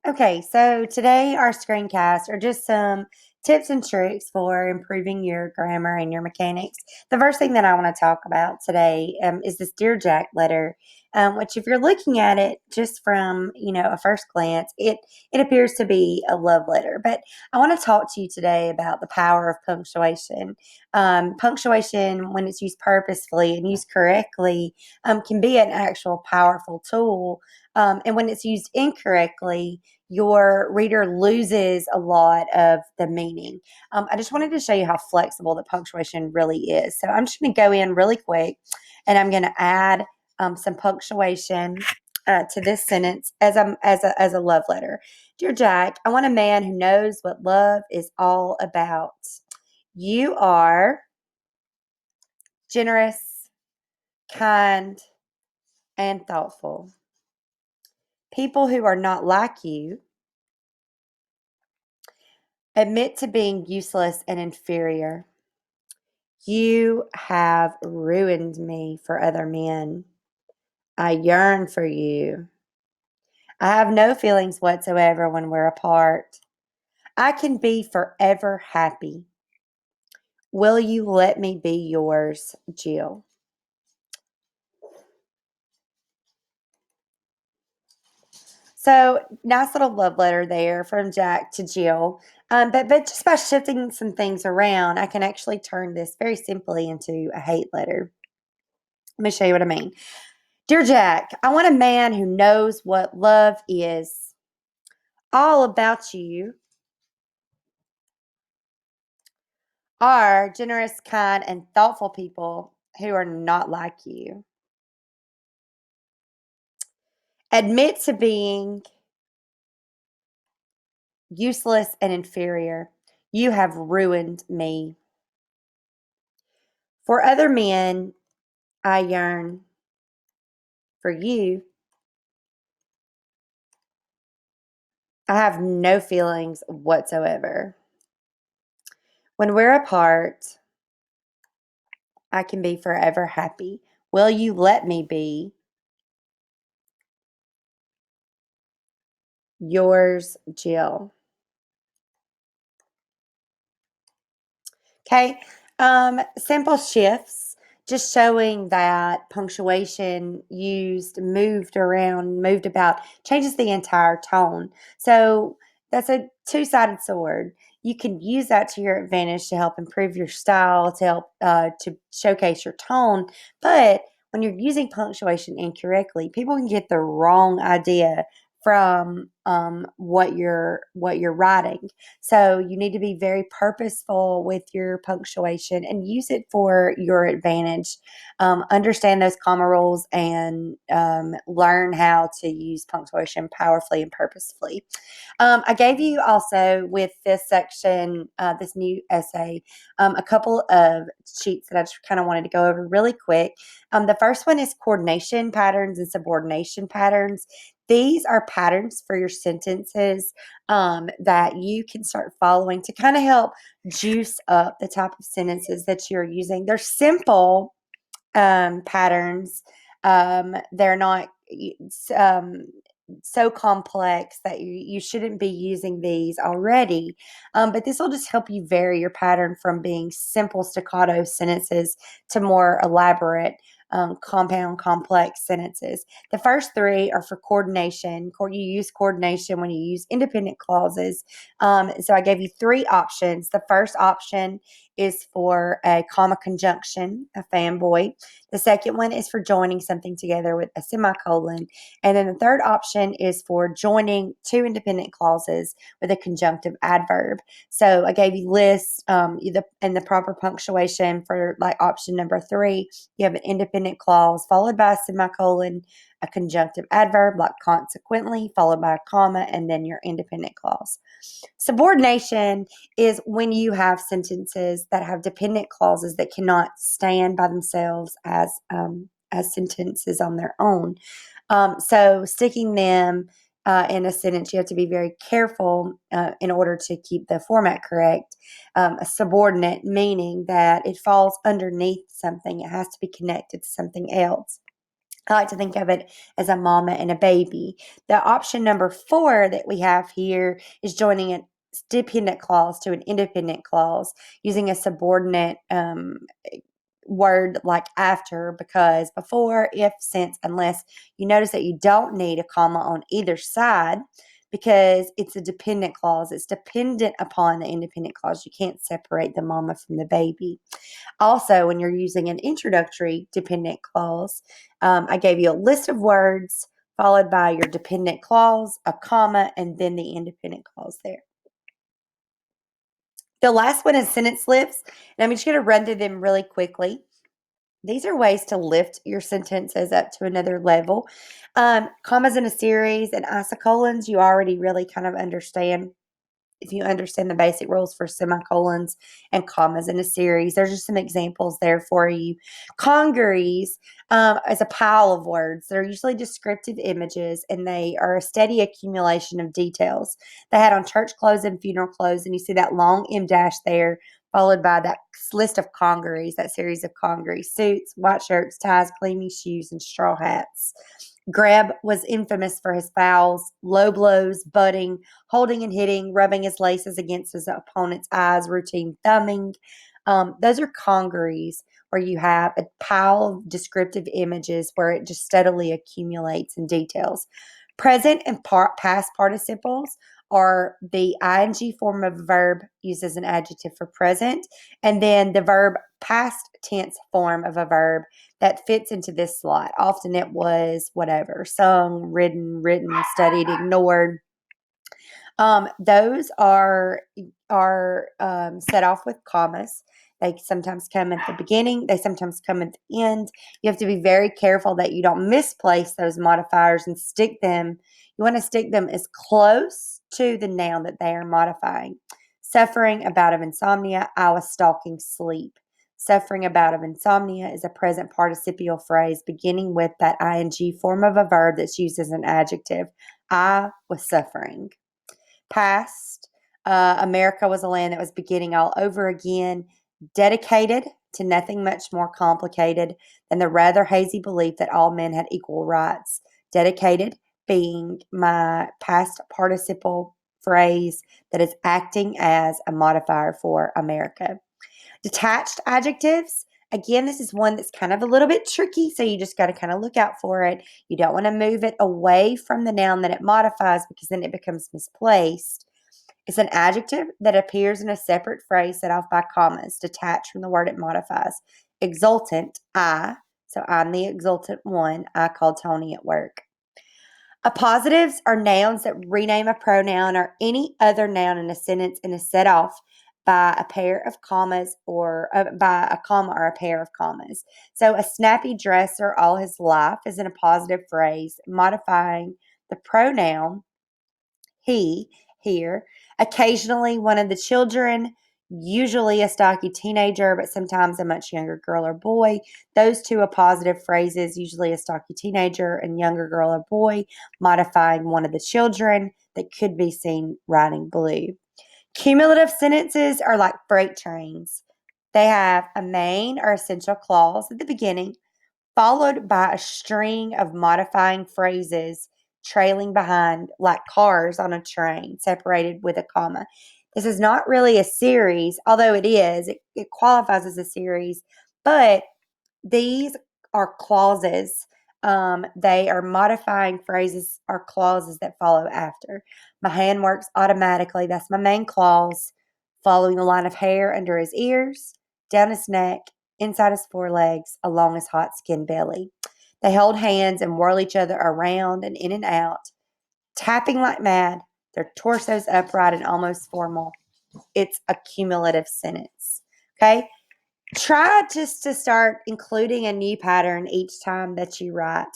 Okay, so today our screencasts are just some tips and tricks for improving your grammar and your mechanics. The first thing that I want to talk about today is this Dear Jack letter, which, if you're looking at it just from a first glance, it appears to be a love letter. But I want to talk to you today about the power of punctuation. Punctuation, when it's used purposefully and used correctly, can be an actual powerful tool. And when it's used incorrectly, your reader loses a lot of the meaning. I just wanted to show you how flexible the punctuation really is. So I'm just going to go in really quick and I'm going to add some punctuation to this sentence as a love letter. Dear Jack, I want a man who knows what love is all about. You are generous, kind, and thoughtful. People who are not like you admit to being useless and inferior. You have ruined me for other men. I yearn for you. I have no feelings whatsoever when we're apart. I can be forever happy. Will you let me be yours, Jill? So, nice little love letter there from Jack to Jill. But just by shifting some things around, I can actually turn this very simply into a hate letter. Let me show you what I mean. Dear Jack, I want a man who knows what love is. All about you are generous, kind, and thoughtful people who are not like you. Admit to being useless and inferior. You have ruined me. For other men, I yearn. For you, I have no feelings whatsoever. When we're apart, I can be forever happy. Will you let me be yours, Jill? Okay. Simple shifts, just showing that punctuation used, moved around, moved about, changes the entire tone. So that's a two-sided sword. You can use that to your advantage to help improve your style, to help to showcase your tone. But when you're using punctuation incorrectly, people can get the wrong idea from what you're writing. So you need to be very purposeful with your punctuation and use it for your advantage. Understand those comma rules and learn how to use punctuation powerfully and purposefully. I gave you also with this section, this new essay, a couple of sheets that I just kind of wanted to go over really quick. The first one is coordination patterns and subordination patterns. These are patterns for your sentences that you can start following to kind of help juice up the type of sentences that you're using. They're simple patterns. They're not um, so complex that you shouldn't be using these already. But this will just help you vary your pattern from being simple staccato sentences to more elaborate. Compound, complex sentences. The first three are for coordination. You use coordination when you use independent clauses. So I gave you three options. The first option is for a comma conjunction, a fanboy. The second one is for joining something together with a semicolon. And then the third option is for joining two independent clauses with a conjunctive adverb. So I gave you lists and the proper punctuation for like option number three. You have an independent clause followed by a semicolon, a conjunctive adverb like consequently, followed by a comma, and then your independent clause. Subordination is when you have sentences that have dependent clauses that cannot stand by themselves as sentences on their own. So sticking them in a sentence, you have to be very careful in order to keep the format correct. A subordinate meaning that it falls underneath something; it has to be connected to something else. I like to think of it as a mama and a baby. The option number 4 that we have here is joining a dependent clause to an independent clause using a subordinate word like after, because before, if, since, unless. You notice that you don't need a comma on either side because it's a dependent clause. It's dependent upon the independent clause. You can't separate the mama from the baby. Also, when you're using an introductory dependent clause, I gave you a list of words followed by your dependent clause, a comma, and then the independent clause there. The last one is sentence lifts, and I'm just going to run through them really quickly. These are ways to lift your sentences up to another level. Commas in a series and isocolons, you already really kind of understand if you understand the basic rules for semicolons and commas in a series. There's just some examples there for you. Congeries is a pile of words. They're usually descriptive images, and they are a steady accumulation of details. They had on church clothes and funeral clothes, and you see that long M dash there, followed by that list of congeries, that series of congeries: suits, white shirts, ties, clean shoes, and straw hats. Greb was infamous for his fouls, low blows, butting, holding and hitting, rubbing his laces against his opponent's eyes, routine thumbing. Those are congeries where you have a pile of descriptive images where it just steadily accumulates in details. Present and past participles are the ing form of a verb used as an adjective for present, and then the verb past tense form of a verb that fits into this slot. Often it was whatever, sung, ridden, written, studied, ignored. Those are set off with commas. They sometimes come at the beginning. They sometimes come at the end. You have to be very careful that you don't misplace those modifiers and stick them. You want to stick them as close to the noun that they are modifying. Suffering a bout of insomnia. I was stalking sleep. Suffering a bout of insomnia is a present participial phrase beginning with that ing form of a verb that's used as an adjective. I was suffering. Past, America was a land that was beginning all over again, dedicated to nothing much more complicated than the rather hazy belief that all men had equal rights. Dedicated being my past participle phrase that is acting as a modifier for America. Detached adjectives. Again, this is one that's kind of a little bit tricky, so you just got to kind of look out for it. You don't want to move it away from the noun that it modifies because then it becomes misplaced. It's an adjective that appears in a separate phrase set off by commas, detached from the word it modifies. Exultant, I. So I'm the exultant one. I called Tony at work. Appositives are nouns that rename a pronoun or any other noun in a sentence and is set off by a pair of commas or by a comma or a pair of commas. So a snappy dresser all his life is an appositive phrase modifying the pronoun he here. Occasionally, one of the children, usually a stocky teenager, but sometimes a much younger girl or boy. Those two appositive phrases, usually a stocky teenager and younger girl or boy, modifying one of the children that could be seen riding blue. Cumulative sentences are like freight trains. They have a main or essential clause at the beginning, followed by a string of modifying phrases trailing behind like cars on a train, separated with a comma. This is not really a series, although it is. It qualifies as a series, but these are clauses. They are modifying phrases or clauses that follow after. My hand works automatically. That's my main clause. Following the line of hair under his ears, down his neck, inside his forelegs, along his hot skin belly. They hold hands and whirl each other around and in and out, tapping like mad, their torsos upright and almost formal. It's a cumulative sentence. Okay? Try just to start including a new pattern each time that you write,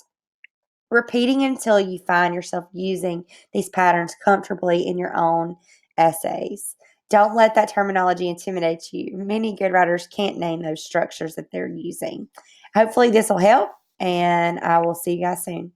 repeating until you find yourself using these patterns comfortably in your own essays. Don't let that terminology intimidate you. Many good writers can't name those structures that they're using. Hopefully, this will help, and I will see you guys soon.